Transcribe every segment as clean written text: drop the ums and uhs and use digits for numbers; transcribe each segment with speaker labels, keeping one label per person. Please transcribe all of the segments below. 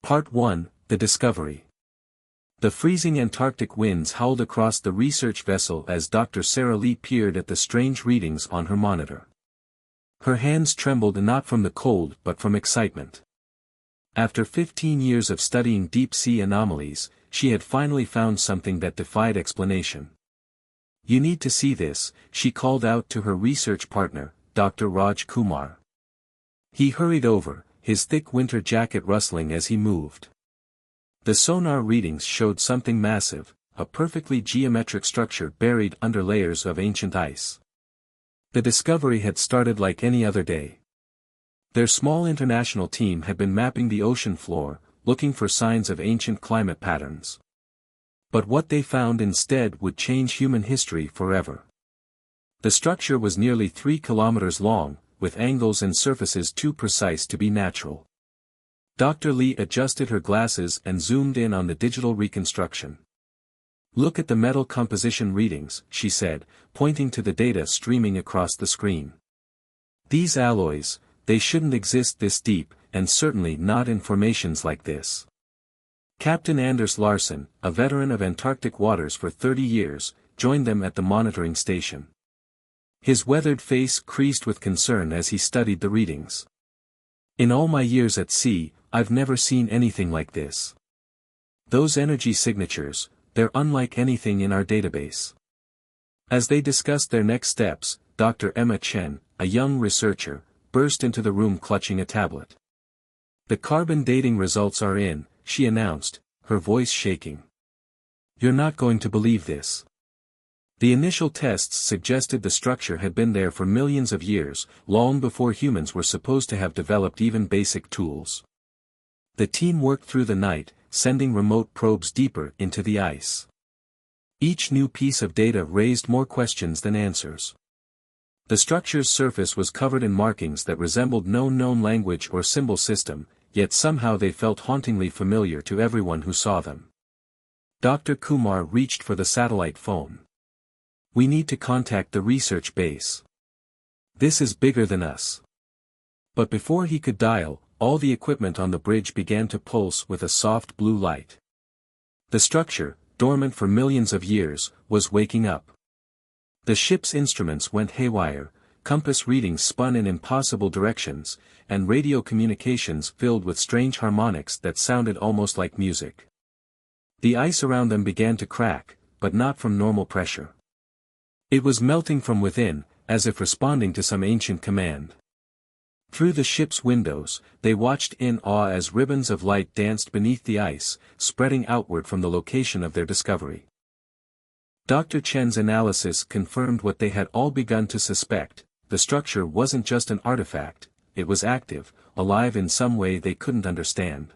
Speaker 1: Part 1, The Discovery. The freezing Antarctic winds howled across the research vessel as Dr. Sarah Lee peered at the strange readings on her monitor. Her hands trembled not from the cold but from excitement. After 15 years of studying deep-sea anomalies, she had finally found something that defied explanation. "You need to see this," she called out to her research partner, Dr. Raj Kumar. He hurried over, his thick winter jacket rustling as he moved. The sonar readings showed something massive, a perfectly geometric structure buried under layers of ancient ice. The discovery had started like any other day. Their small international team had been mapping the ocean floor, looking for signs of ancient climate patterns. But what they found instead would change human history forever. The structure was nearly 3 kilometers long, with angles and surfaces too precise to be natural. Dr. Lee adjusted her glasses and zoomed in on the digital reconstruction. "Look at the metal composition readings," she said, pointing to the data streaming across the screen. "These alloys, they shouldn't exist this deep, and certainly not in formations like this." Captain Anders Larsen, a veteran of Antarctic waters for 30 years, joined them at the monitoring station. His weathered face creased with concern as he studied the readings. "In all my years at sea, I've never seen anything like this. Those energy signatures, they're unlike anything in our database." As they discussed their next steps, Dr. Emma Chen, a young researcher, burst into the room clutching a tablet. "The carbon dating results are in," she announced, her voice shaking. "You're not going to believe this. The initial tests suggested the structure had been there for millions of years, long before humans were supposed to have developed even basic tools. The team worked through the night, sending remote probes deeper into the ice. Each new piece of data raised more questions than answers. The structure's surface was covered in markings that resembled no known language or symbol system, yet somehow they felt hauntingly familiar to everyone who saw them. Dr. Kumar reached for the satellite phone. "We need to contact the research base. This is bigger than us." But before he could dial, all the equipment on the bridge began to pulse with a soft blue light. The structure, dormant for millions of years, was waking up. The ship's instruments went haywire, compass readings spun in impossible directions, and radio communications filled with strange harmonics that sounded almost like music. The ice around them began to crack, but not from normal pressure. It was melting from within, as if responding to some ancient command. Through the ship's windows, they watched in awe as ribbons of light danced beneath the ice, spreading outward from the location of their discovery. Dr. Chen's analysis confirmed what they had all begun to suspect: the structure wasn't just an artifact, it was active, alive in some way they couldn't understand.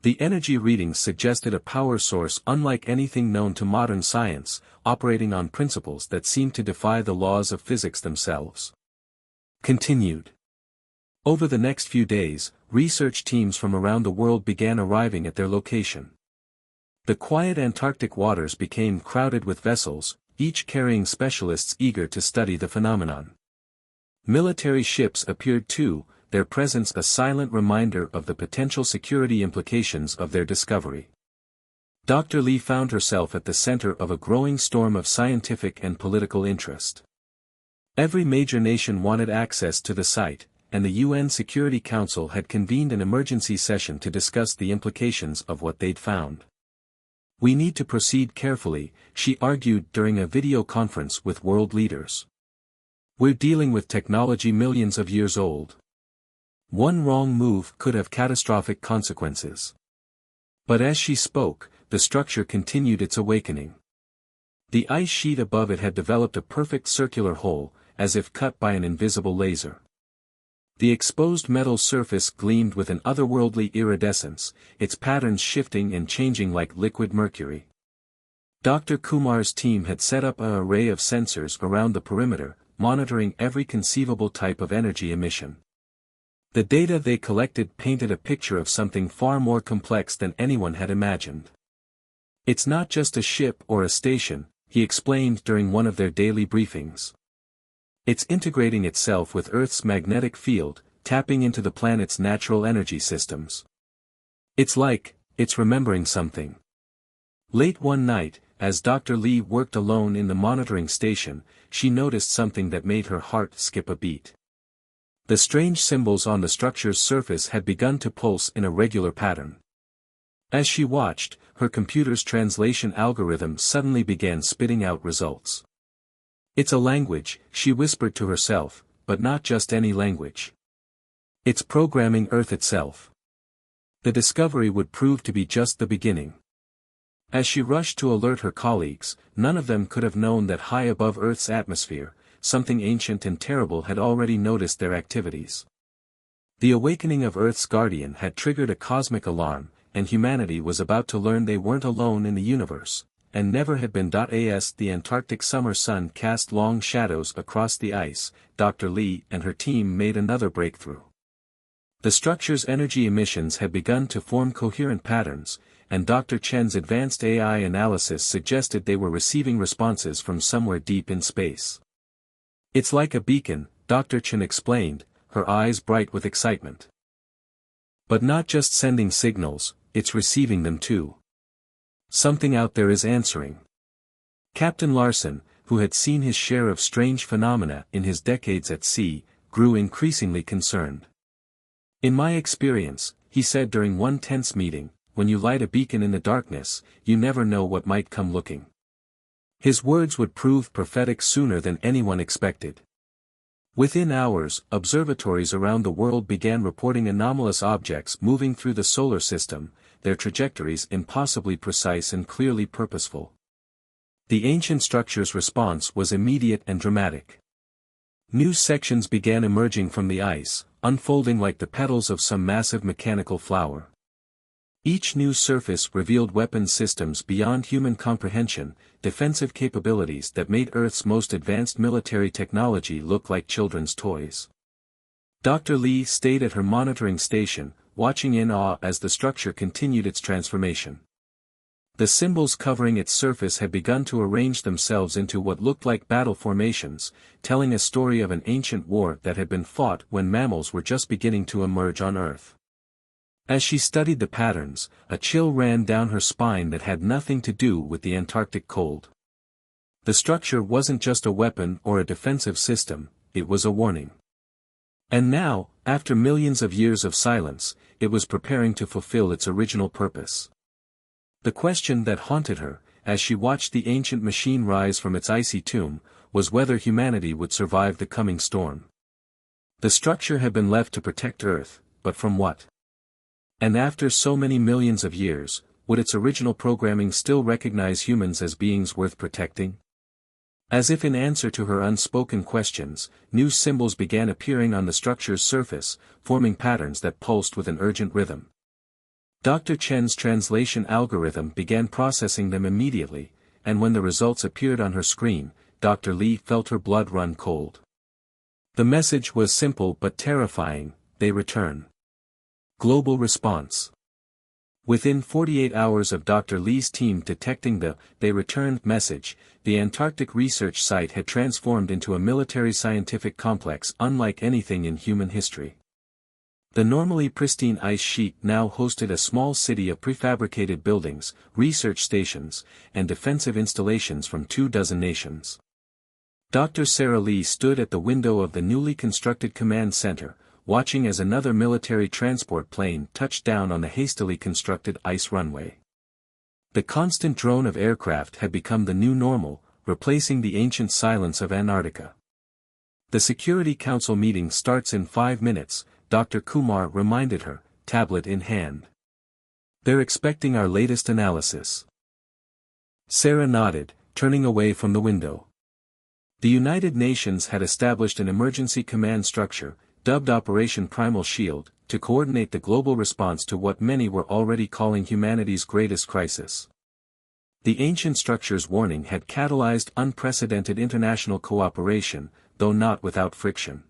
Speaker 1: The energy readings suggested a power source unlike anything known to modern science, operating on principles that seemed to defy the laws of physics themselves. Continued. Over the next few days, research teams from around the world began arriving at their location. The quiet Antarctic waters became crowded with vessels, each carrying specialists eager to study the phenomenon. Military ships appeared too, their presence a silent reminder of the potential security implications of their discovery. Dr. Lee found herself at the center of a growing storm of scientific and political interest. Every major nation wanted access to the site, and the UN Security Council had convened an emergency session to discuss the implications of what they'd found. "We need to proceed carefully," she argued during a video conference with world leaders. "We're dealing with technology millions of years old. One wrong move could have catastrophic consequences." But as she spoke, the structure continued its awakening. The ice sheet above it had developed a perfect circular hole, as if cut by an invisible laser. The exposed metal surface gleamed with an otherworldly iridescence, its patterns shifting and changing like liquid mercury. Dr. Kumar's team had set up an array of sensors around the perimeter, monitoring every conceivable type of energy emission. The data they collected painted a picture of something far more complex than anyone had imagined. "It's not just a ship or a station," he explained during one of their daily briefings. "It's integrating itself with Earth's magnetic field, tapping into the planet's natural energy systems. It's remembering something. Late one night, as Dr. Lee worked alone in the monitoring station, she noticed something that made her heart skip a beat. The strange symbols on the structure's surface had begun to pulse in a regular pattern. As she watched, her computer's translation algorithm suddenly began spitting out results. It's a language, she whispered to herself, but not just any language. It's programming Earth itself. The discovery would prove to be just the beginning. As she rushed to alert her colleagues, none of them could have known that high above Earth's atmosphere, something ancient and terrible had already noticed their activities. The awakening of Earth's guardian had triggered a cosmic alarm, and humanity was about to learn they weren't alone in the universe, and never had been. As the Antarctic summer sun cast long shadows across the ice, Dr. Lee and her team made another breakthrough. The structure's energy emissions had begun to form coherent patterns, and Dr. Chen's advanced AI analysis suggested they were receiving responses from somewhere deep in space. It's like a beacon, Dr. Chen explained, her eyes bright with excitement. But not just sending signals, it's receiving them too. Something out there is answering. Captain Larson, who had seen his share of strange phenomena in his decades at sea, grew increasingly concerned. In my experience, he said during one tense meeting, when you light a beacon in the darkness, you never know what might come looking. His words would prove prophetic sooner than anyone expected. Within hours, observatories around the world began reporting anomalous objects moving through the solar system, their trajectories impossibly precise and clearly purposeful. The ancient structure's response was immediate and dramatic. New sections began emerging from the ice, unfolding like the petals of some massive mechanical flower. Each new surface revealed weapon systems beyond human comprehension, defensive capabilities that made Earth's most advanced military technology look like children's toys. Dr. Lee stayed at her monitoring station, watching in awe as the structure continued its transformation. The symbols covering its surface had begun to arrange themselves into what looked like battle formations, telling a story of an ancient war that had been fought when mammals were just beginning to emerge on Earth. As she studied the patterns, a chill ran down her spine that had nothing to do with the Antarctic cold. The structure wasn't just a weapon or a defensive system, it was a warning. And now, after millions of years of silence, it was preparing to fulfill its original purpose. The question that haunted her, as she watched the ancient machine rise from its icy tomb, was whether humanity would survive the coming storm. The structure had been left to protect Earth, but from what? And after so many millions of years, would its original programming still recognize humans as beings worth protecting? As if in answer to her unspoken questions, new symbols began appearing on the structure's surface, forming patterns that pulsed with an urgent rhythm. Dr. Chen's translation algorithm began processing them immediately, and when the results appeared on her screen, Dr. Lee felt her blood run cold. The message was simple but terrifying: they return. Global response. Within 48 hours of Dr. Lee's team detecting the "they returned" message, the Antarctic research site had transformed into a military-scientific complex unlike anything in human history. The normally pristine ice sheet now hosted a small city of prefabricated buildings, research stations, and defensive installations from 24 nations. Dr. Sarah Lee stood at the window of the newly constructed command center, watching as another military transport plane touched down on the hastily constructed ice runway. The constant drone of aircraft had become the new normal, replacing the ancient silence of Antarctica. The Security Council meeting starts in 5 minutes, Dr. Kumar reminded her, tablet in hand. They're expecting our latest analysis. Sarah nodded, turning away from the window. The United Nations had established an emergency command structure, dubbed Operation Primal Shield, to coordinate the global response to what many were already calling humanity's greatest crisis. The ancient structure's warning had catalyzed unprecedented international cooperation, though not without friction.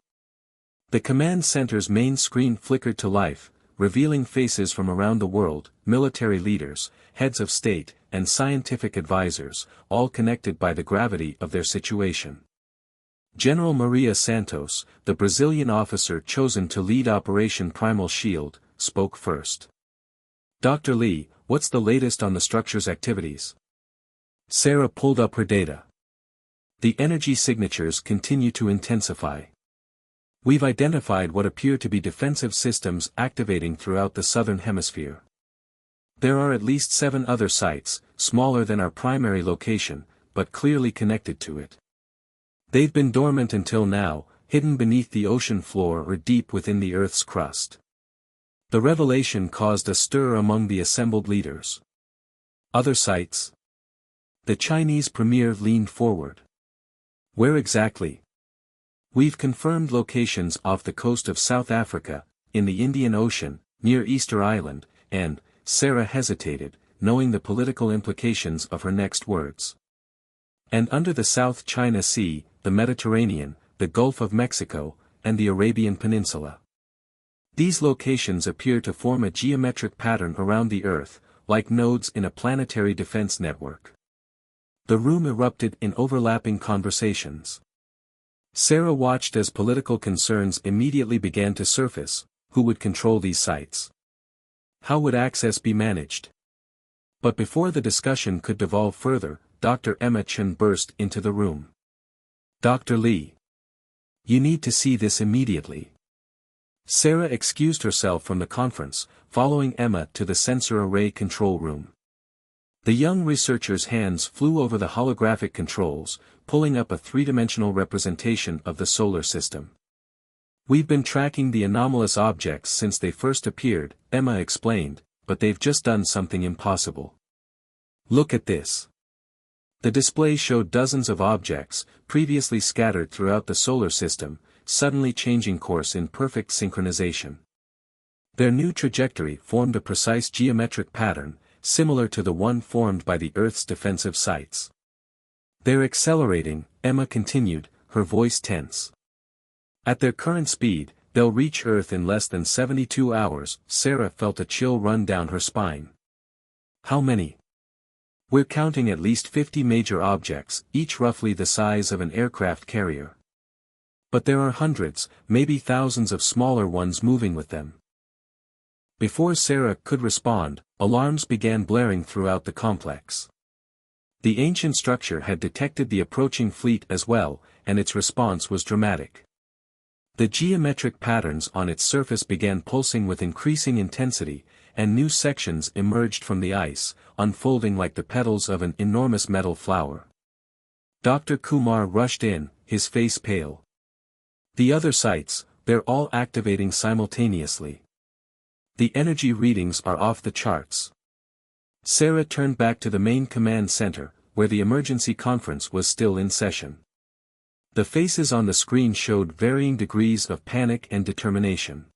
Speaker 1: The command center's main screen flickered to life, revealing faces from around the world, military leaders, heads of state, and scientific advisors, all connected by the gravity of their situation. General Maria Santos, the Brazilian officer chosen to lead Operation Primal Shield, spoke first. Dr. Lee, what's the latest on the structure's activities? Sarah pulled up her data. The energy signatures continue to intensify. We've identified what appear to be defensive systems activating throughout the southern hemisphere. There are at least 7 other sites, smaller than our primary location, but clearly connected to it. They've been dormant until now, hidden beneath the ocean floor or deep within the Earth's crust. The revelation caused a stir among the assembled leaders. Other sites? The Chinese premier leaned forward. Where exactly? We've confirmed locations off the coast of South Africa, in the Indian Ocean, near Easter Island, and, Sarah hesitated, knowing the political implications of her next words. And under the South China Sea, the Mediterranean, the Gulf of Mexico, and the Arabian Peninsula. These locations appear to form a geometric pattern around the Earth, like nodes in a planetary defense network. The room erupted in overlapping conversations. Sarah watched as political concerns immediately began to surface. Who would control these sites? How would access be managed? But before the discussion could devolve further, Dr. Emma Chen burst into the room. Dr. Lee. You need to see this immediately. Sarah excused herself from the conference, following Emma to the sensor array control room. The young researcher's hands flew over the holographic controls, pulling up a 3-dimensional representation of the solar system. We've been tracking the anomalous objects since they first appeared, Emma explained, but they've just done something impossible. Look at this. The display showed dozens of objects, previously scattered throughout the solar system, suddenly changing course in perfect synchronization. Their new trajectory formed a precise geometric pattern, similar to the one formed by the Earth's defensive sites. They're accelerating, Emma continued, her voice tense. At their current speed, they'll reach Earth in less than 72 hours, Sarah felt a chill run down her spine. How many? We're counting at least 50 major objects, each roughly the size of an aircraft carrier. But there are hundreds, maybe thousands of smaller ones moving with them. Before Sarah could respond, alarms began blaring throughout the complex. The ancient structure had detected the approaching fleet as well, and its response was dramatic. The geometric patterns on its surface began pulsing with increasing intensity, and new sections emerged from the ice, unfolding like the petals of an enormous metal flower. Dr. Kumar rushed in, his face pale. The other sites, they're all activating simultaneously. The energy readings are off the charts. Sarah turned back to the main command center, where the emergency conference was still in session. The faces on the screen showed varying degrees of panic and determination.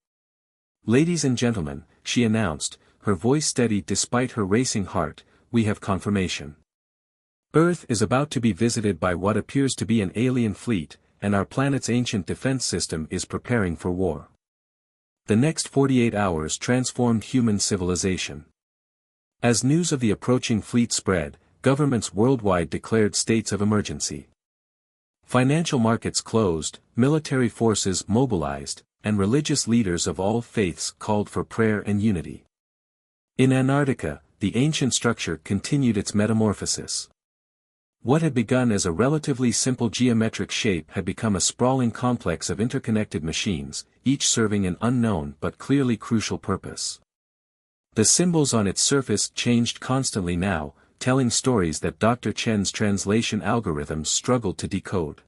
Speaker 1: Ladies and gentlemen, she announced, her voice steady despite her racing heart, we have confirmation. Earth is about to be visited by what appears to be an alien fleet, and our planet's ancient defense system is preparing for war. The next 48 hours transformed human civilization. As news of the approaching fleet spread, governments worldwide declared states of emergency. Financial markets closed, military forces mobilized, and religious leaders of all faiths called for prayer and unity. In Antarctica, the ancient structure continued its metamorphosis. What had begun as a relatively simple geometric shape had become a sprawling complex of interconnected machines, each serving an unknown but clearly crucial purpose. The symbols on its surface changed constantly now, telling stories that Dr. Chen's translation algorithms struggled to decode.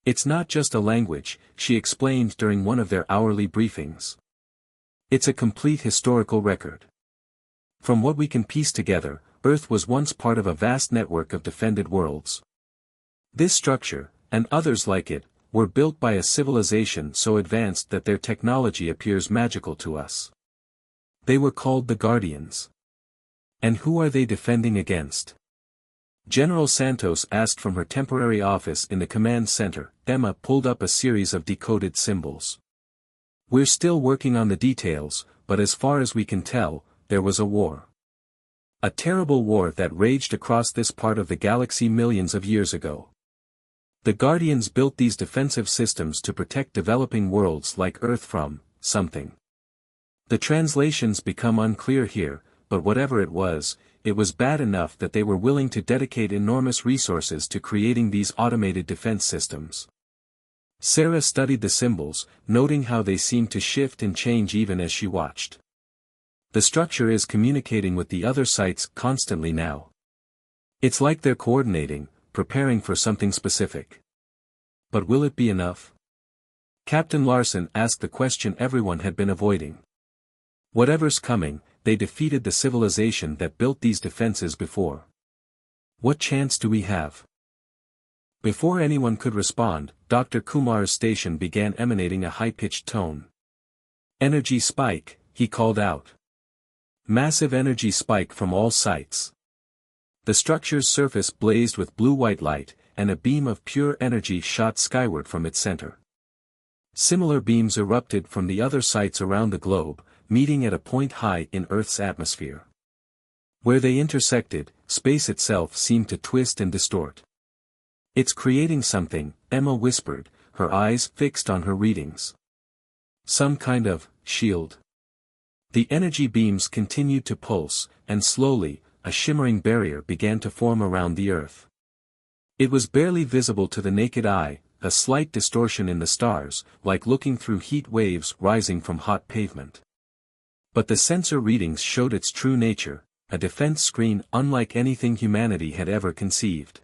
Speaker 1: It's not just a language, she explained during one of their hourly briefings. It's a complete historical record. From what we can piece together, Earth was once part of a vast network of defended worlds. This structure, and others like it, were built by a civilization so advanced that their technology appears magical to us. They were called the Guardians. And who are they defending against? General Santos asked from her temporary office in the command center. Emma pulled up a series of decoded symbols. We're still working on the details, but as far as we can tell, there was a war. A terrible war that raged across this part of the galaxy millions of years ago. The Guardians built these defensive systems to protect developing worlds like Earth from something. The translations become unclear here, but whatever it was bad enough that they were willing to dedicate enormous resources to creating these automated defense systems. Sarah studied the symbols, noting how they seemed to shift and change even as she watched. The structure is communicating with the other sites constantly now. It's like they're coordinating, preparing for something specific. But will it be enough? Captain Larson asked the question everyone had been avoiding. Whatever's coming, they defeated the civilization that built these defenses before. What chance do we have? Before anyone could respond, Dr. Kumar's station began emanating a high-pitched tone. Energy spike, he called out. Massive energy spike from all sites. The structure's surface blazed with blue-white light, and a beam of pure energy shot skyward from its center. Similar beams erupted from the other sites around the globe, meeting at a point high in Earth's atmosphere. Where they intersected, space itself seemed to twist and distort. It's creating something, Emma whispered, her eyes fixed on her readings. Some kind of shield. The energy beams continued to pulse, and slowly, a shimmering barrier began to form around the Earth. It was barely visible to the naked eye, a slight distortion in the stars, like looking through heat waves rising from hot pavement. But the sensor readings showed its true nature, a defense screen unlike anything humanity had ever conceived.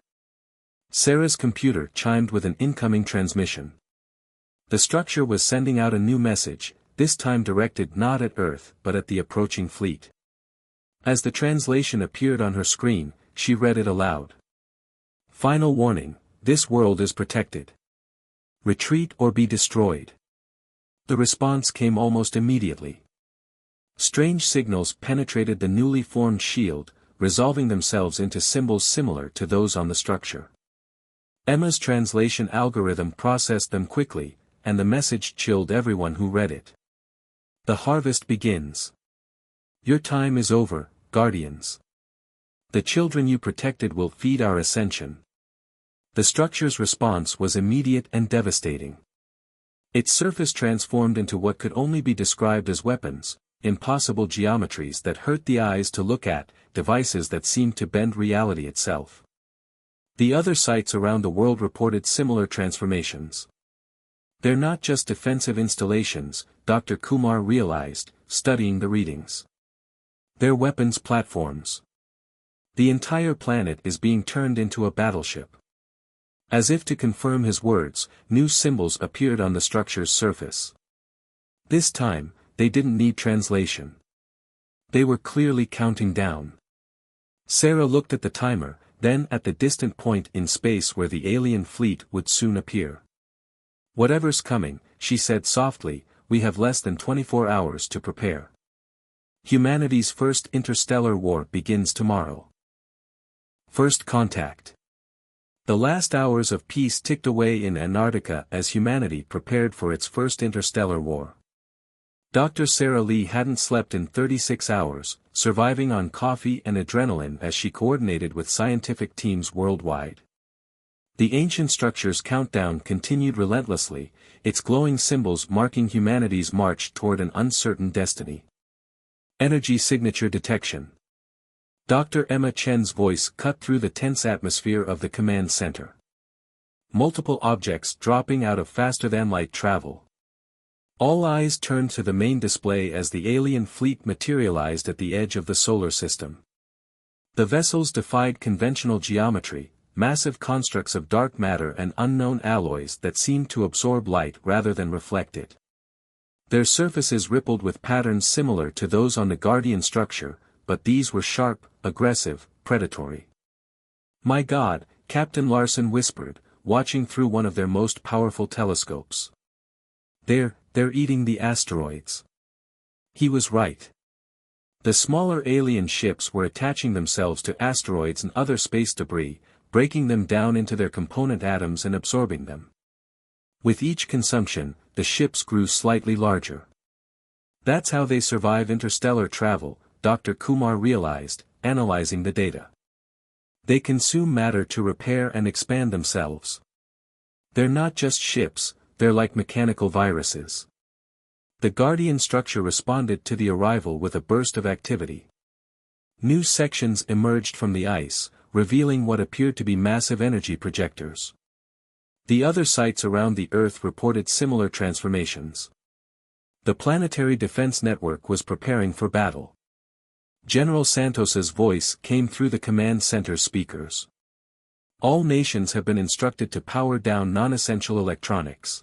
Speaker 1: Sarah's computer chimed with an incoming transmission. The structure was sending out a new message, this time directed not at Earth but at the approaching fleet. As the translation appeared on her screen, she read it aloud. Final warning, this world is protected. Retreat or be destroyed. The response came almost immediately. Strange signals penetrated the newly formed shield, resolving themselves into symbols similar to those on the structure. Emma's translation algorithm processed them quickly, and the message chilled everyone who read it. The harvest begins. Your time is over, Guardians. The children you protected will feed our ascension. The structure's response was immediate and devastating. Its surface transformed into what could only be described as weapons, impossible geometries that hurt the eyes to look at, devices that seemed to bend reality itself. The other sites around the world reported similar transformations. They're not just defensive installations, Dr. Kumar realized, studying the readings. They're weapons platforms. The entire planet is being turned into a battleship. As if to confirm his words, new symbols appeared on the structure's surface. This time, they didn't need translation. They were clearly counting down. Sarah looked at the timer, then at the distant point in space where the alien fleet would soon appear. Whatever's coming, she said softly, we have less than 24 hours to prepare. Humanity's first interstellar war begins tomorrow. First contact. The last hours of peace ticked away in Antarctica as humanity prepared for its first interstellar war. Dr. Sarah Lee hadn't slept in 36 hours, surviving on coffee and adrenaline as she coordinated with scientific teams worldwide. The ancient structure's countdown continued relentlessly, its glowing symbols marking humanity's march toward an uncertain destiny. Energy signature detection. Dr. Emma Chen's voice cut through the tense atmosphere of the command center. Multiple objects dropping out of faster-than-light travel. All eyes turned to the main display as the alien fleet materialized at the edge of the solar system. The vessels defied conventional geometry, massive constructs of dark matter and unknown alloys that seemed to absorb light rather than reflect it. Their surfaces rippled with patterns similar to those on the Guardian structure, but these were sharp, aggressive, predatory. My God, Captain Larson whispered, watching through one of their most powerful telescopes. They're eating the asteroids. He was right. The smaller alien ships were attaching themselves to asteroids and other space debris, breaking them down into their component atoms and absorbing them. With each consumption, the ships grew slightly larger. That's how they survive interstellar travel, Dr. Kumar realized, analyzing the data. They consume matter to repair and expand themselves. They're not just ships, they're like mechanical viruses. The Guardian structure responded to the arrival with a burst of activity. New sections emerged from the ice, revealing what appeared to be massive energy projectors. The other sites around the Earth reported similar transformations. The planetary defense network was preparing for battle. General Santos's voice came through the command center speakers. All nations have been instructed to power down non-essential electronics.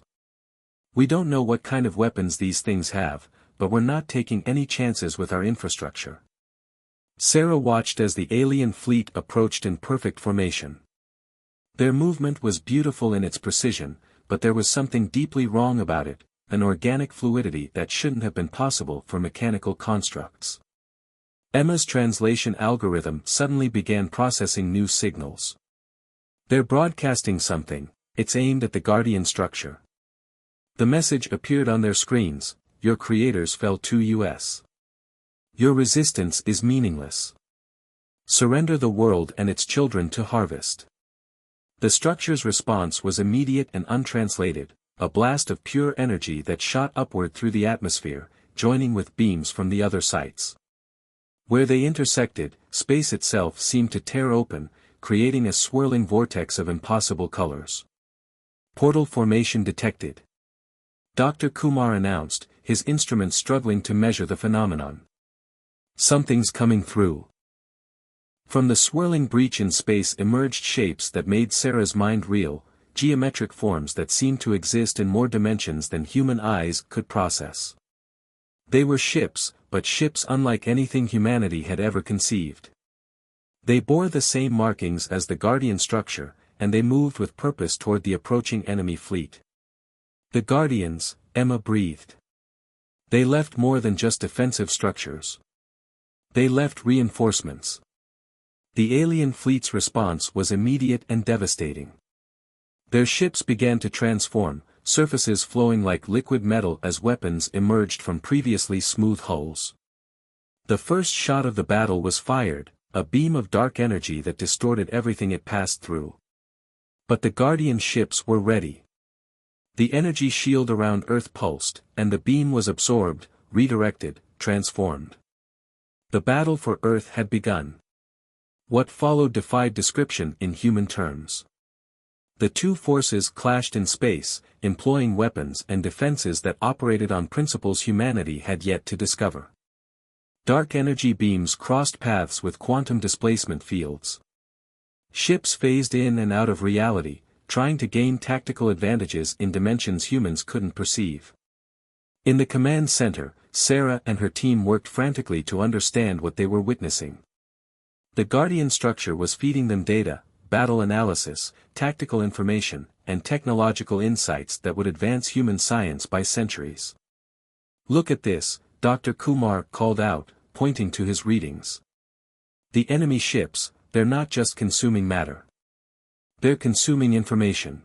Speaker 1: We don't know what kind of weapons these things have, but we're not taking any chances with our infrastructure. Sarah watched as the alien fleet approached in perfect formation. Their movement was beautiful in its precision, but there was something deeply wrong about it, an organic fluidity that shouldn't have been possible for mechanical constructs. Emma's translation algorithm suddenly began processing new signals. They're broadcasting something, it's aimed at the Guardian structure. The message appeared on their screens: your creators fell to us. Your resistance is meaningless. Surrender the world and its children to harvest. The structure's response was immediate and untranslated, a blast of pure energy that shot upward through the atmosphere, joining with beams from the other sites. Where they intersected, space itself seemed to tear open, creating a swirling vortex of impossible colors. Portal formation detected. Dr. Kumar announced, his instruments struggling to measure the phenomenon. Something's coming through. From the swirling breach in space emerged shapes that made Sarah's mind reel, geometric forms that seemed to exist in more dimensions than human eyes could process. They were ships, but ships unlike anything humanity had ever conceived. They bore the same markings as the Guardian structure, and they moved with purpose toward the approaching enemy fleet. The Guardians, Emma breathed. They left more than just defensive structures. They left reinforcements. The alien fleet's response was immediate and devastating. Their ships began to transform, surfaces flowing like liquid metal as weapons emerged from previously smooth hulls. The first shot of the battle was fired, a beam of dark energy that distorted everything it passed through. But the Guardian ships were ready. The energy shield around Earth pulsed, and the beam was absorbed, redirected, transformed. The battle for Earth had begun. What followed defied description in human terms. The two forces clashed in space, employing weapons and defenses that operated on principles humanity had yet to discover. Dark energy beams crossed paths with quantum displacement fields. Ships phased in and out of reality, trying to gain tactical advantages in dimensions humans couldn't perceive. In the command center, Sarah and her team worked frantically to understand what they were witnessing. The Guardian structure was feeding them data, battle analysis, tactical information, and technological insights that would advance human science by centuries. Look at this, Dr. Kumar called out, pointing to his readings. The enemy ships, they're not just consuming matter. They're consuming information.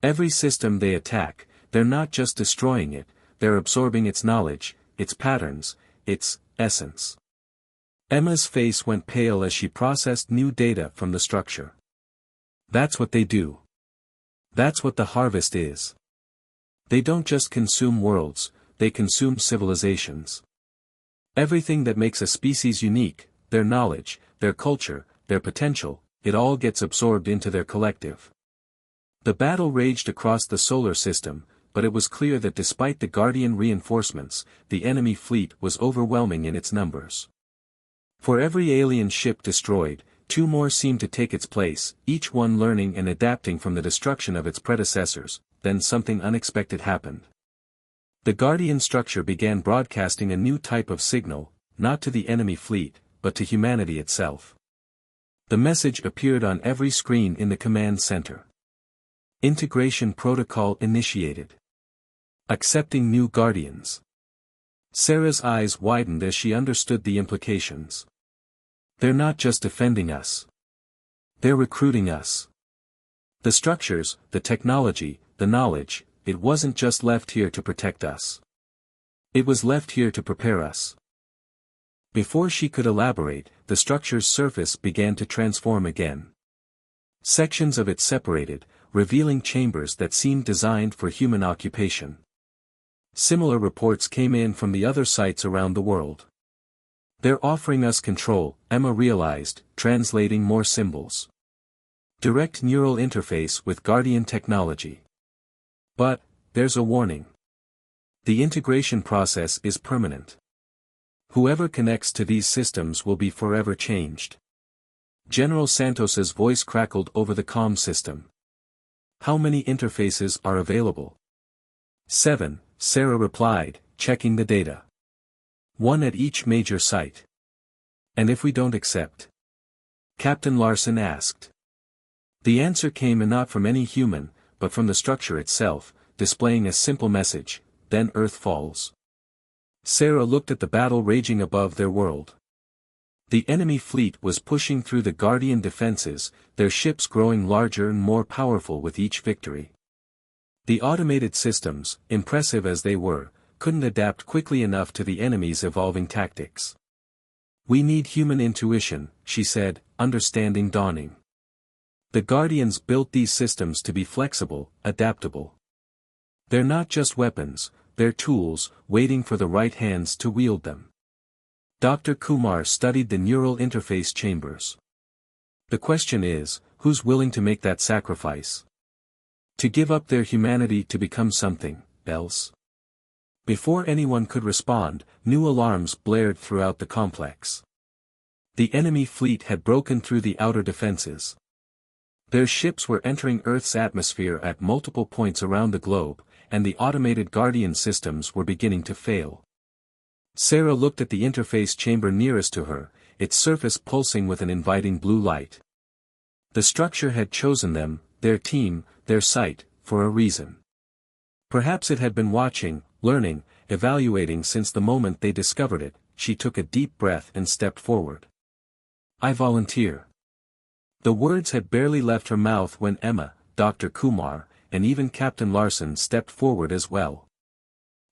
Speaker 1: Every system they attack, they're not just destroying it, they're absorbing its knowledge, its patterns, its essence. Emma's face went pale as she processed new data from the structure. That's what they do. That's what the harvest is. They don't just consume worlds, they consume civilizations. Everything that makes a species unique, their knowledge, their culture, their potential, it all gets absorbed into their collective. The battle raged across the solar system, but it was clear that despite the Guardian reinforcements, the enemy fleet was overwhelming in its numbers. For every alien ship destroyed, two more seemed to take its place, each one learning and adapting from the destruction of its predecessors. Then something unexpected happened. The Guardian structure began broadcasting a new type of signal, not to the enemy fleet, but to humanity itself. The message appeared on every screen in the command center. Integration protocol initiated. Accepting new Guardians. Sarah's eyes widened as she understood the implications. They're not just defending us. They're recruiting us. The structures, the technology, the knowledge, it wasn't just left here to protect us. It was left here to prepare us. Before she could elaborate, the structure's surface began to transform again. Sections of it separated, revealing chambers that seemed designed for human occupation. Similar reports came in from the other sites around the world. They're offering us control, Emma realized, translating more symbols. Direct neural interface with Guardian technology. But, there's a warning. The integration process is permanent. Whoever connects to these systems will be forever changed. General Santos's voice crackled over the comm system. How many interfaces are available? 7, Sarah replied, checking the data. 1 at each major site. And if we don't accept? Captain Larson asked. The answer came not from any human, but from the structure itself, displaying a simple message: then Earth falls. Sarah looked at the battle raging above their world. The enemy fleet was pushing through the Guardian defenses, their ships growing larger and more powerful with each victory. The automated systems, impressive as they were, couldn't adapt quickly enough to the enemy's evolving tactics. We need human intuition, she said, understanding dawning. The Guardians built these systems to be flexible, adaptable. They're not just weapons, they're tools, waiting for the right hands to wield them. Dr. Kumar studied the neural interface chambers. The question is, who's willing to make that sacrifice? To give up their humanity to become something else? Before anyone could respond, new alarms blared throughout the complex. The enemy fleet had broken through the outer defenses. Their ships were entering Earth's atmosphere at multiple points around the globe, and the automated Guardian systems were beginning to fail. Sarah looked at the interface chamber nearest to her, its surface pulsing with an inviting blue light. The structure had chosen them, their team, their site, for a reason. Perhaps it had been watching, learning, evaluating since the moment they discovered it. She took a deep breath and stepped forward. I volunteer. The words had barely left her mouth when Emma, Dr. Kumar, and even Captain Larson stepped forward as well.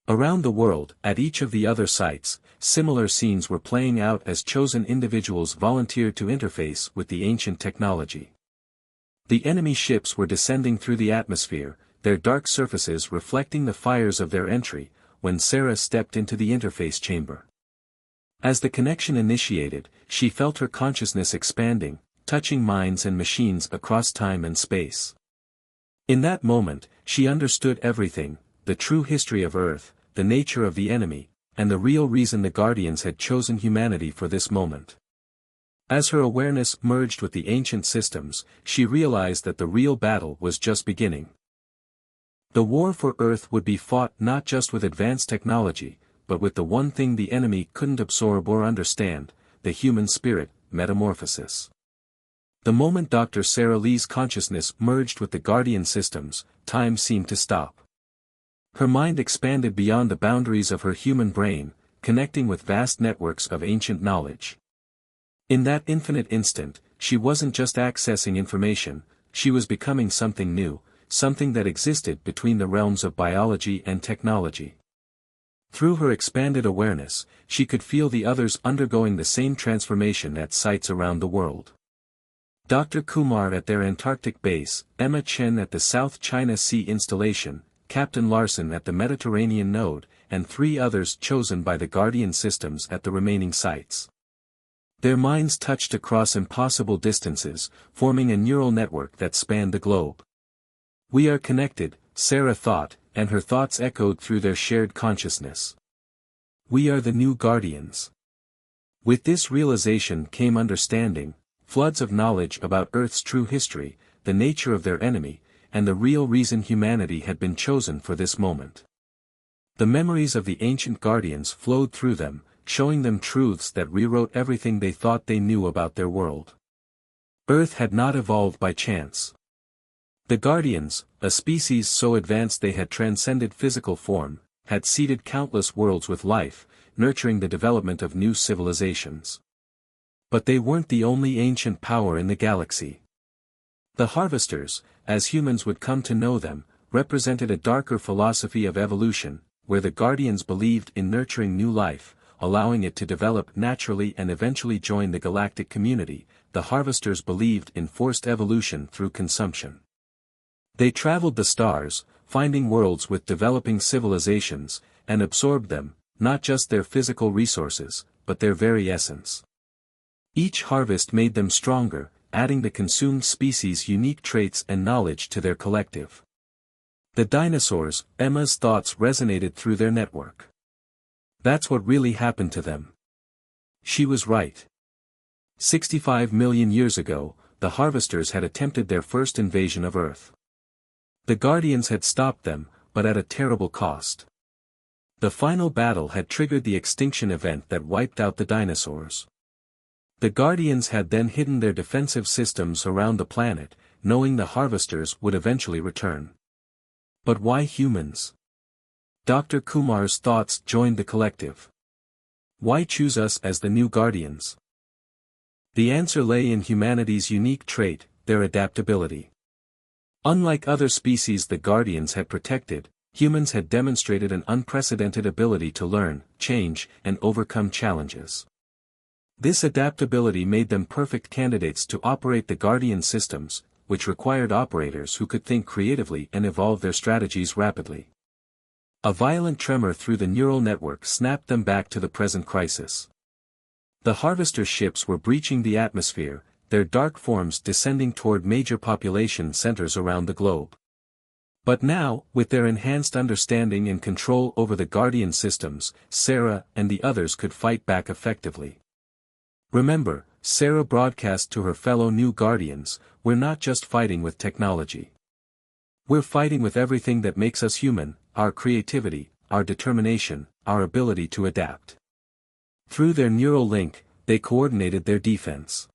Speaker 1: Around the world, at each of the other sites, similar scenes were playing out as chosen individuals volunteered to interface with the ancient technology. The enemy ships were descending through the atmosphere, their dark surfaces reflecting the fires of their entry, when Sarah stepped into the interface chamber. As the connection initiated, she felt her consciousness expanding, touching minds and machines across time and space. In that moment, she understood everything: the true history of Earth, the nature of the enemy, and the real reason the Guardians had chosen humanity for this moment. As her awareness merged with the ancient systems, she realized that the real battle was just beginning. The war for Earth would be fought not just with advanced technology, but with the one thing the enemy couldn't absorb or understand: the human spirit, metamorphosis. The moment Dr. Sarah Lee's consciousness merged with the Guardian systems, time seemed to stop. Her mind expanded beyond the boundaries of her human brain, connecting with vast networks of ancient knowledge. In that infinite instant, she wasn't just accessing information, she was becoming something new, something that existed between the realms of biology and technology. Through her expanded awareness, she could feel the others undergoing the same transformation at sites around the world. Dr. Kumar at their Antarctic base, Emma Chen at the South China Sea installation, Captain Larson at the Mediterranean node, and 3 others chosen by the Guardian systems at the remaining sites. Their minds touched across impossible distances, forming a neural network that spanned the globe. We are connected, Sarah thought, and her thoughts echoed through their shared consciousness. We are the new Guardians. With this realization came understanding, floods of knowledge about Earth's true history, the nature of their enemy, and the real reason humanity had been chosen for this moment. The memories of the ancient Guardians flowed through them, showing them truths that rewrote everything they thought they knew about their world. Earth had not evolved by chance. The Guardians, a species so advanced they had transcended physical form, had seeded countless worlds with life, nurturing the development of new civilizations. But they weren't the only ancient power in the galaxy. The Harvesters, as humans would come to know them, represented a darker philosophy of evolution, where the Guardians believed in nurturing new life, allowing it to develop naturally and eventually join the galactic community. The Harvesters believed in forced evolution through consumption. They traveled the stars, finding worlds with developing civilizations, and absorbed them, not just their physical resources, but their very essence. Each harvest made them stronger, adding the consumed species' unique traits and knowledge to their collective. The dinosaurs, Emma's thoughts resonated through their network. That's what really happened to them. She was right. 65 million years ago, the harvesters had attempted their first invasion of Earth. The Guardians had stopped them, but at a terrible cost. The final battle had triggered the extinction event that wiped out the dinosaurs. The Guardians had then hidden their defensive systems around the planet, knowing the harvesters would eventually return. But why humans? Dr. Kumar's thoughts joined the collective. Why choose us as the new Guardians? The answer lay in humanity's unique trait, their adaptability. Unlike other species the Guardians had protected, humans had demonstrated an unprecedented ability to learn, change, and overcome challenges. This adaptability made them perfect candidates to operate the Guardian systems, which required operators who could think creatively and evolve their strategies rapidly. A violent tremor through the neural network snapped them back to the present crisis. The harvester ships were breaching the atmosphere, their dark forms descending toward major population centers around the globe. But now, with their enhanced understanding and control over the Guardian systems, Sarah and the others could fight back effectively. Remember, Sarah broadcast to her fellow new Guardians, we're not just fighting with technology. We're fighting with everything that makes us human, our creativity, our determination, our ability to adapt. Through their neural link, they coordinated their defense.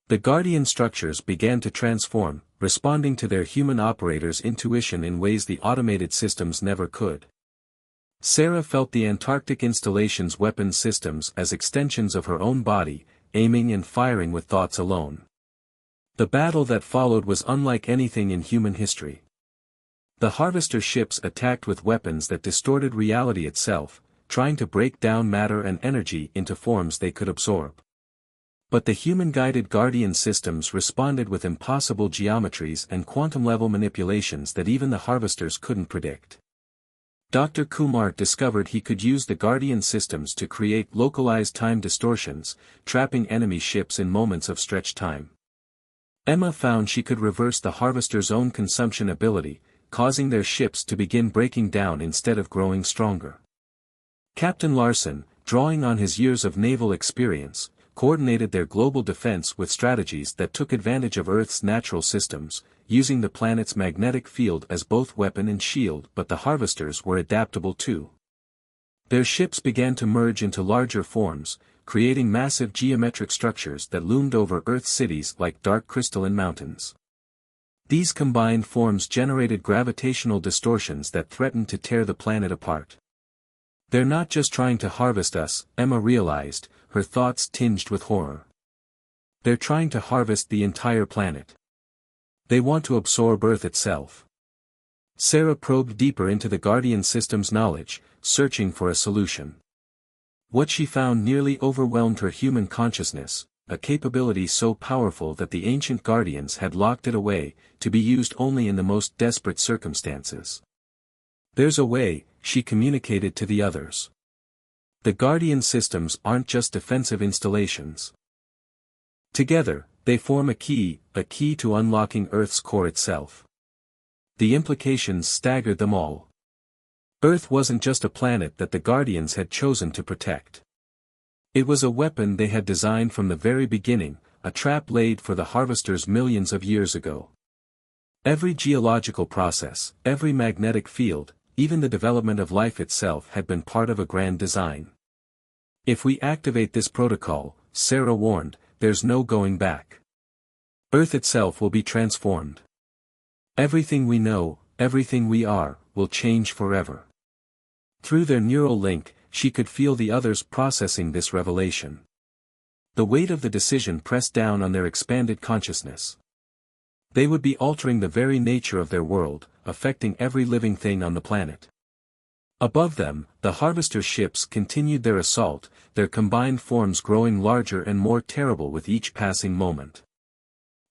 Speaker 1: The Guardian structures began to transform, responding to their human operators' intuition in ways the automated systems never could. Sarah felt the Antarctic installation's weapon systems as extensions of her own body, aiming and firing with thoughts alone. The battle that followed was unlike anything in human history. The harvester ships attacked with weapons that distorted reality itself, trying to break down matter and energy into forms they could absorb. But the human-guided Guardian systems responded with impossible geometries and quantum-level manipulations that even the harvesters couldn't predict. Dr. Kumar discovered he could use the Guardian systems to create localized time distortions, trapping enemy ships in moments of stretched time. Emma found she could reverse the harvesters' own consumption ability, causing their ships to begin breaking down instead of growing stronger. Captain Larson, drawing on his years of naval experience, coordinated their global defense with strategies that took advantage of Earth's natural systems, using the planet's magnetic field as both weapon and shield, but the harvesters were adaptable too. Their ships began to merge into larger forms, creating massive geometric structures that loomed over Earth's cities like dark crystalline mountains. These combined forms generated gravitational distortions that threatened to tear the planet apart. They're not just trying to harvest us, Emma realized, her thoughts tinged with horror. They're trying to harvest the entire planet. They want to absorb Earth itself. Sarah probed deeper into the Guardian system's knowledge, searching for a solution. What she found nearly overwhelmed her human consciousness, a capability so powerful that the ancient Guardians had locked it away, to be used only in the most desperate circumstances. There's a way, she communicated to the others. The Guardian systems aren't just defensive installations. Together, they form a key to unlocking Earth's core itself. The implications staggered them all. Earth wasn't just a planet that the Guardians had chosen to protect. It was a weapon they had designed from the very beginning, a trap laid for the harvesters millions of years ago. Every geological process, every magnetic field, even the development of life itself had been part of a grand design. If we activate this protocol, Sarah warned, there's no going back. Earth itself will be transformed. Everything we know, everything we are, will change forever. Through their neural link, she could feel the others processing this revelation. The weight of the decision pressed down on their expanded consciousness. They would be altering the very nature of their world, affecting every living thing on the planet. Above them, the harvester ships continued their assault, their combined forms growing larger and more terrible with each passing moment.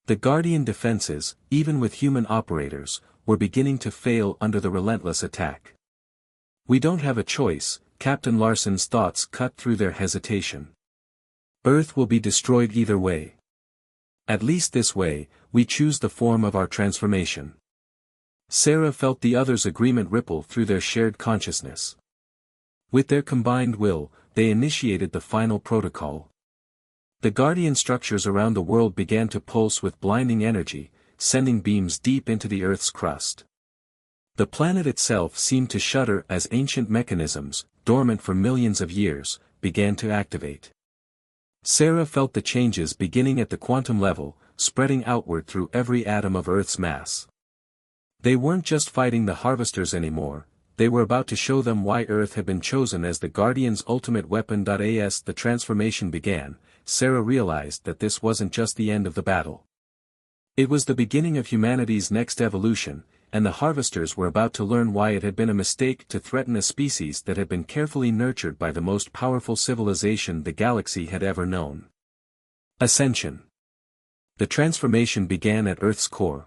Speaker 1: The Guardian defenses, even with human operators, were beginning to fail under the relentless attack. We don't have a choice, Captain Larson's thoughts cut through their hesitation. Earth will be destroyed either way. At least this way, we choose the form of our transformation. Sarah felt the others' agreement ripple through their shared consciousness. With their combined will, they initiated the final protocol. The guardian structures around the world began to pulse with blinding energy, sending beams deep into the Earth's crust. The planet itself seemed to shudder as ancient mechanisms, dormant for millions of years, began to activate. Sarah felt the changes beginning at the quantum level, spreading outward through every atom of Earth's mass. They weren't just fighting the harvesters anymore, they were about to show them why Earth had been chosen as the Guardian's ultimate weapon. As the transformation began, Sarah realized that this wasn't just the end of the battle. It was the beginning of humanity's next evolution, and the harvesters were about to learn why it had been a mistake to threaten a species that had been carefully nurtured by the most powerful civilization the galaxy had ever known. Ascension. The transformation began at Earth's core.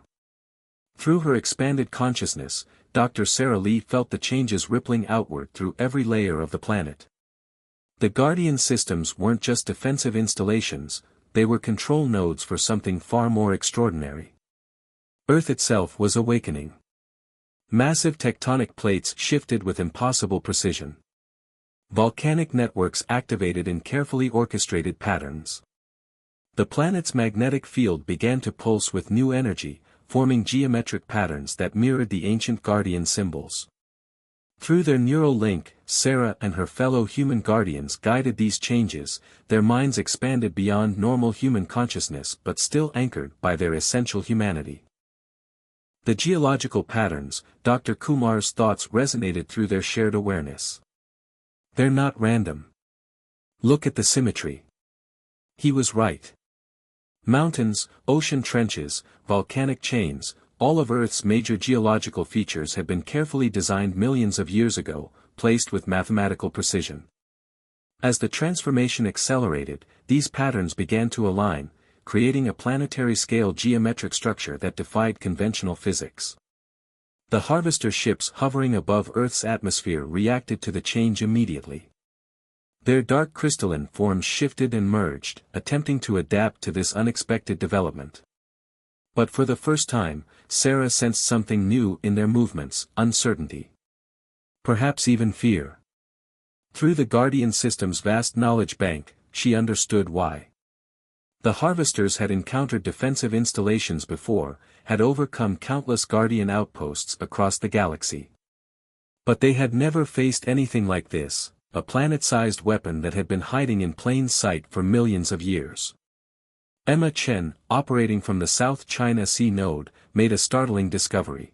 Speaker 1: Through her expanded consciousness, Dr. Sarah Lee felt the changes rippling outward through every layer of the planet. The Guardian systems weren't just defensive installations, they were control nodes for something far more extraordinary. Earth itself was awakening. Massive tectonic plates shifted with impossible precision. Volcanic networks activated in carefully orchestrated patterns. The planet's magnetic field began to pulse with new energy, forming geometric patterns that mirrored the ancient Guardian symbols. Through their neural link, Sarah and her fellow human guardians guided these changes, their minds expanded beyond normal human consciousness but still anchored by their essential humanity. The geological patterns, Dr. Kumar's thoughts resonated through their shared awareness. They're not random. Look at the symmetry. He was right. Mountains, ocean trenches, volcanic chains, all of Earth's major geological features had been carefully designed millions of years ago, placed with mathematical precision. As the transformation accelerated, these patterns began to align, creating a planetary-scale geometric structure that defied conventional physics. The harvester ships hovering above Earth's atmosphere reacted to the change immediately. Their dark crystalline forms shifted and merged, attempting to adapt to this unexpected development. But for the first time, Sarah sensed something new in their movements: uncertainty. Perhaps even fear. Through the Guardian system's vast knowledge bank, she understood why. The harvesters had encountered defensive installations before, had overcome countless Guardian outposts across the galaxy. But they had never faced anything like this, a planet-sized weapon that had been hiding in plain sight for millions of years. Emma Chen, operating from the South China Sea node, made a startling discovery.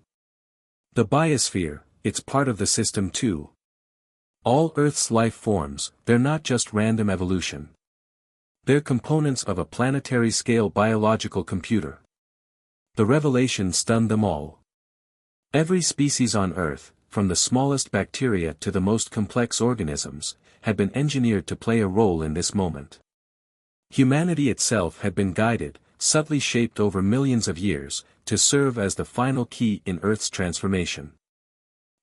Speaker 1: The biosphere, it's part of the system too. All Earth's life forms, they're not just random evolution. They're components of a planetary-scale biological computer. The revelation stunned them all. Every species on Earth, from the smallest bacteria to the most complex organisms, had been engineered to play a role in this moment. Humanity itself had been guided, subtly shaped over millions of years, to serve as the final key in Earth's transformation.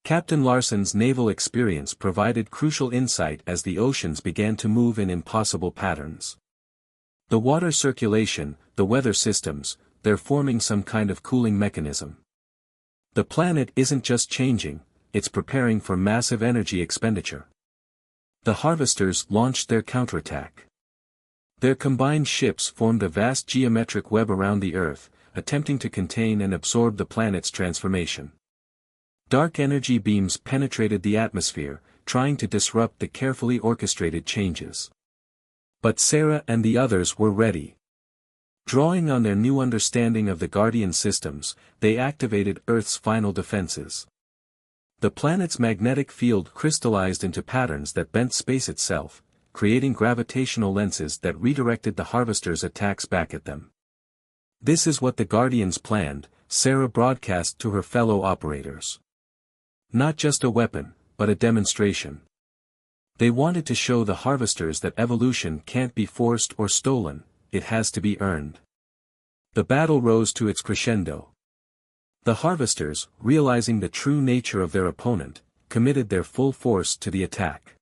Speaker 1: Captain Larson's naval experience provided crucial insight as the oceans began to move in impossible patterns. The water circulation, the weather systems, they're forming some kind of cooling mechanism. The planet isn't just changing, it's preparing for massive energy expenditure. The harvesters launched their counterattack. Their combined ships formed a vast geometric web around the Earth, attempting to contain and absorb the planet's transformation. Dark energy beams penetrated the atmosphere, trying to disrupt the carefully orchestrated changes. But Sarah and the others were ready. Drawing on their new understanding of the Guardian systems, they activated Earth's final defenses. The planet's magnetic field crystallized into patterns that bent space itself, creating gravitational lenses that redirected the harvesters' attacks back at them. This is what the Guardians planned, Sarah broadcast to her fellow operators. Not just a weapon, but a demonstration. They wanted to show the harvesters that evolution can't be forced or stolen, it has to be earned. The battle rose to its crescendo. The harvesters, realizing the true nature of their opponent, committed their full force to the attack.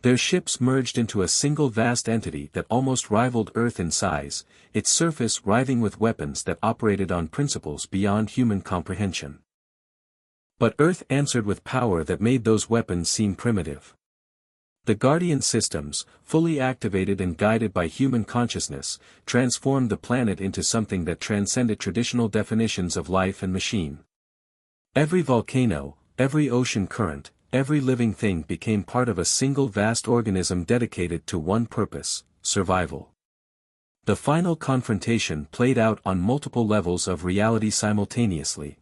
Speaker 1: Their ships merged into a single vast entity that almost rivaled Earth in size, its surface writhing with weapons that operated on principles beyond human comprehension. But Earth answered with power that made those weapons seem primitive. The Guardian systems, fully activated and guided by human consciousness, transformed the planet into something that transcended traditional definitions of life and machine. Every volcano, every ocean current, every living thing became part of a single vast organism dedicated to one purpose: survival. The final confrontation played out on multiple levels of reality simultaneously.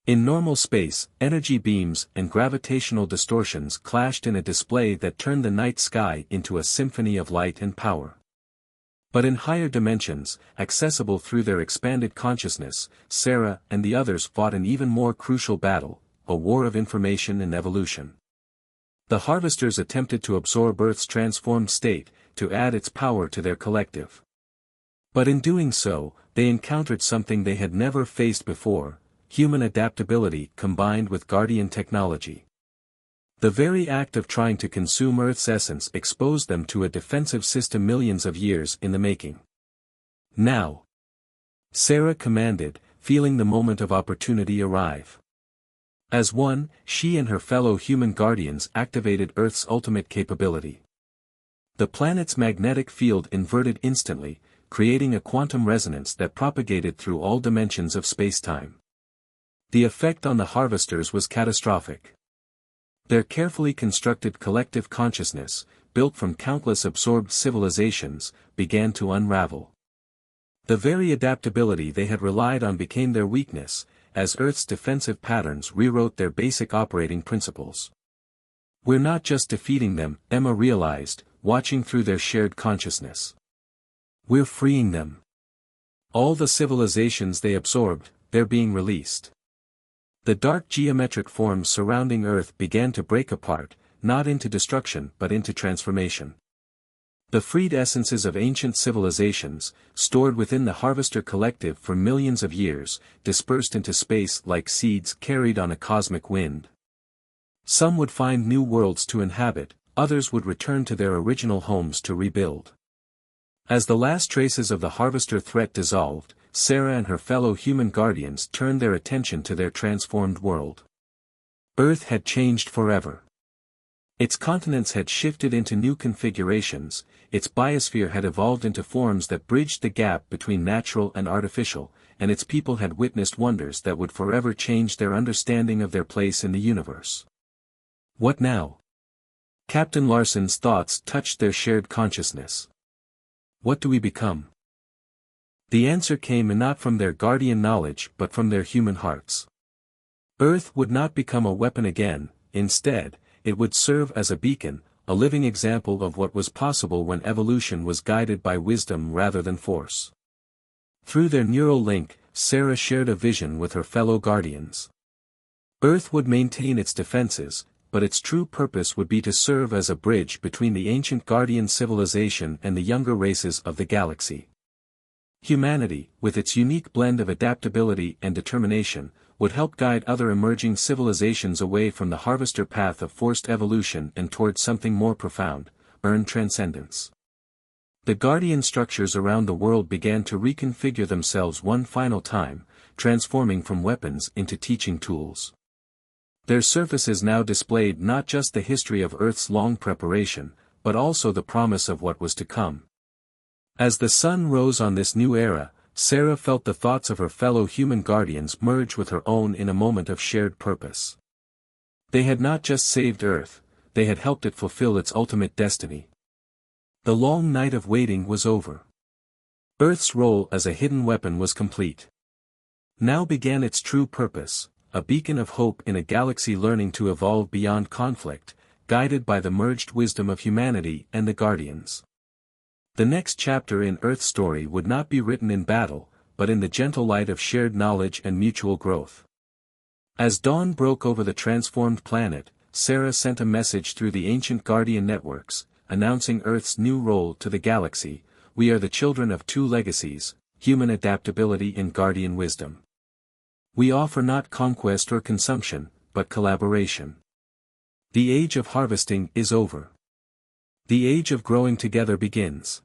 Speaker 1: In normal space, energy beams and gravitational distortions clashed in a display that turned the night sky into a symphony of light and power. But in higher dimensions, accessible through their expanded consciousness, Sarah and the others fought an even more crucial battle: a war of information and evolution. The harvesters attempted to absorb Earth's transformed state, to add its power to their collective. But in doing so, they encountered something they had never faced before: human adaptability combined with Guardian technology. The very act of trying to consume Earth's essence exposed them to a defensive system millions of years in the making. Now, Sarah commanded, feeling the moment of opportunity arrive. As one, she and her fellow human guardians activated Earth's ultimate capability. The planet's magnetic field inverted instantly, creating a quantum resonance that propagated through all dimensions of spacetime. The effect on the harvesters was catastrophic. Their carefully constructed collective consciousness, built from countless absorbed civilizations, began to unravel. The very adaptability they had relied on became their weakness, as Earth's defensive patterns rewrote their basic operating principles. "We're not just defeating them," Emma realized, watching through their shared consciousness. "We're freeing them. All the civilizations they absorbed, they're being released." The dark geometric forms surrounding Earth began to break apart, not into destruction but into transformation. The freed essences of ancient civilizations, stored within the Harvester Collective for millions of years, dispersed into space like seeds carried on a cosmic wind. Some would find new worlds to inhabit, others would return to their original homes to rebuild. As the last traces of the Harvester threat dissolved, Sarah and her fellow human guardians turned their attention to their transformed world. Earth had changed forever. Its continents had shifted into new configurations, its biosphere had evolved into forms that bridged the gap between natural and artificial, and its people had witnessed wonders that would forever change their understanding of their place in the universe. What now? Captain Larson's thoughts touched their shared consciousness. What do we become? The answer came not from their guardian knowledge but from their human hearts. Earth would not become a weapon again, instead, it would serve as a beacon, a living example of what was possible when evolution was guided by wisdom rather than force. Through their neural link, Sarah shared a vision with her fellow guardians. Earth would maintain its defenses, but its true purpose would be to serve as a bridge between the ancient Guardian civilization and the younger races of the galaxy. Humanity, with its unique blend of adaptability and determination, would help guide other emerging civilizations away from the harvester path of forced evolution and towards something more profound: earned transcendence. The Guardian structures around the world began to reconfigure themselves one final time, transforming from weapons into teaching tools. Their surfaces now displayed not just the history of Earth's long preparation, but also the promise of what was to come. As the sun rose on this new era, Sarah felt the thoughts of her fellow human guardians merge with her own in a moment of shared purpose. They had not just saved Earth, they had helped it fulfill its ultimate destiny. The long night of waiting was over. Earth's role as a hidden weapon was complete. Now began its true purpose, a beacon of hope in a galaxy learning to evolve beyond conflict, guided by the merged wisdom of humanity and the Guardians. The next chapter in Earth's story would not be written in battle, but in the gentle light of shared knowledge and mutual growth. As dawn broke over the transformed planet, Sarah sent a message through the ancient Guardian networks, announcing Earth's new role to the galaxy: "We are the children of two legacies, human adaptability and Guardian wisdom. We offer not conquest or consumption, but collaboration. The age of harvesting is over. The age of growing together begins.